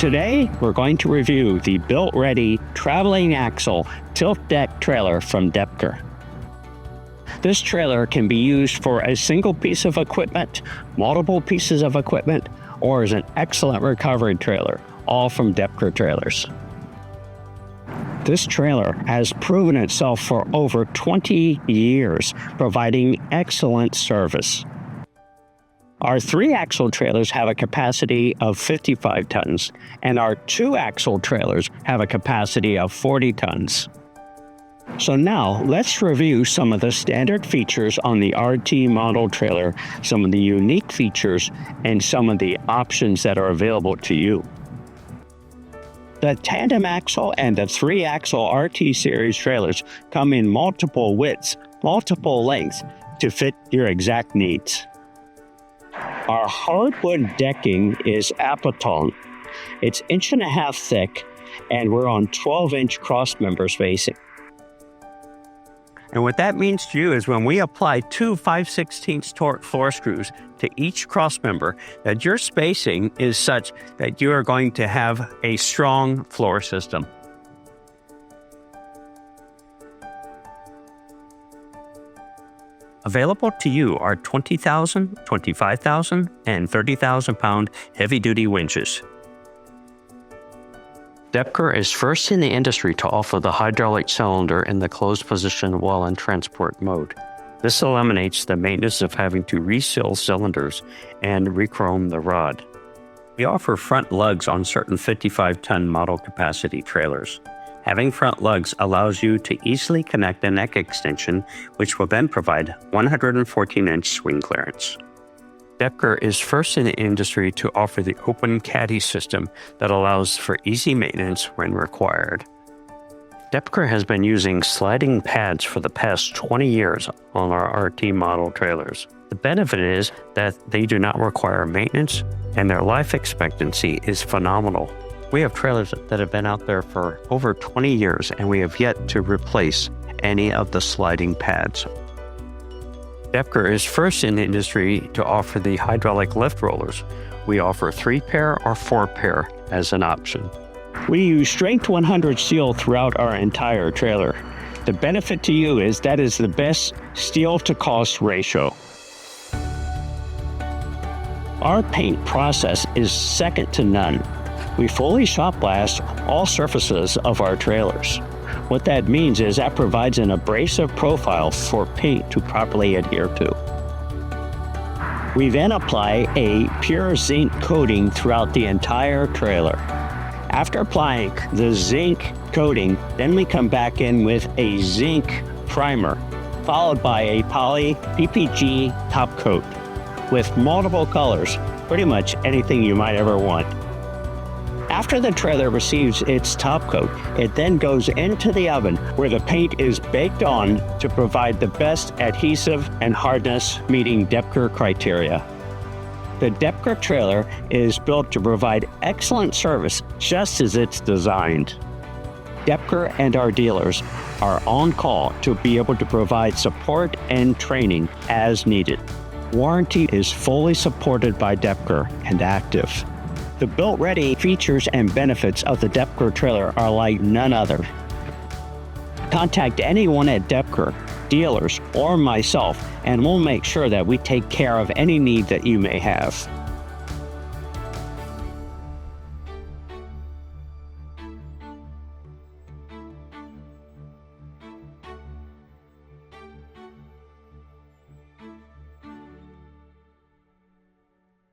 Today, we're going to review the built-ready traveling axle tilt deck trailer from Doepker. This trailer can be used for a single piece of equipment, multiple pieces of equipment, or as an excellent recovery trailer, all from Doepker Trailers. This trailer has proven itself for over 20 years, providing excellent service. Our 3-axle trailers have a capacity of 55 tons, and our 2-axle trailers have a capacity of 40 tons. So now, let's review some of the standard features on the RT model trailer, some of the unique features, and some of the options that are available to you. The tandem axle and the 3-axle RT series trailers come in multiple widths, multiple lengths to fit your exact needs. Our hardwood decking is Apatone. It's 1.5 inches thick, and we're on 12-inch crossmember spacing. And what that means to you is when we apply 2 5/16 torque floor screws to each crossmember, that your spacing is such that you are going to have a strong floor system. Available to you are 20,000, 25,000, and 30,000 pound heavy-duty winches. Doepker is first in the industry to offer the hydraulic cylinder in the closed position while in transport mode. This eliminates the maintenance of having to reseal cylinders and rechrome the rod. We offer front lugs on certain 55-ton model capacity trailers. Having front lugs allows you to easily connect a neck extension, which will then provide 114-inch swing clearance. Doepker is first in the industry to offer the open caddy system that allows for easy maintenance when required. Doepker has been using sliding pads for the past 20 years on our RT model trailers. The benefit is that they do not require maintenance, and their life expectancy is phenomenal. We have trailers that have been out there for over 20 years, and we have yet to replace any of the sliding pads. Doepker is first in the industry to offer the hydraulic lift rollers. We offer 3-pair or 4-pair as an option. We use strength 100 steel throughout our entire trailer. The benefit to you is that is the best steel to cost ratio. Our paint process is second to none. We fully shot blast all surfaces of our trailers. What that means is that provides an abrasive profile for paint to properly adhere to. We then apply a pure zinc coating throughout the entire trailer. After applying the zinc coating, then we come back in with a zinc primer, followed by a poly PPG top coat with multiple colors, pretty much anything you might ever want. After the trailer receives its top coat, it then goes into the oven where the paint is baked on to provide the best adhesive and hardness meeting Doepker criteria. The Doepker trailer is built to provide excellent service just as it's designed. Doepker and our dealers are on call to be able to provide support and training as needed. Warranty is fully supported by Doepker and active. The built-ready features and benefits of the Doepker trailer are like none other. Contact anyone at Doepker, dealers, or myself, and we'll make sure that we take care of any need that you may have.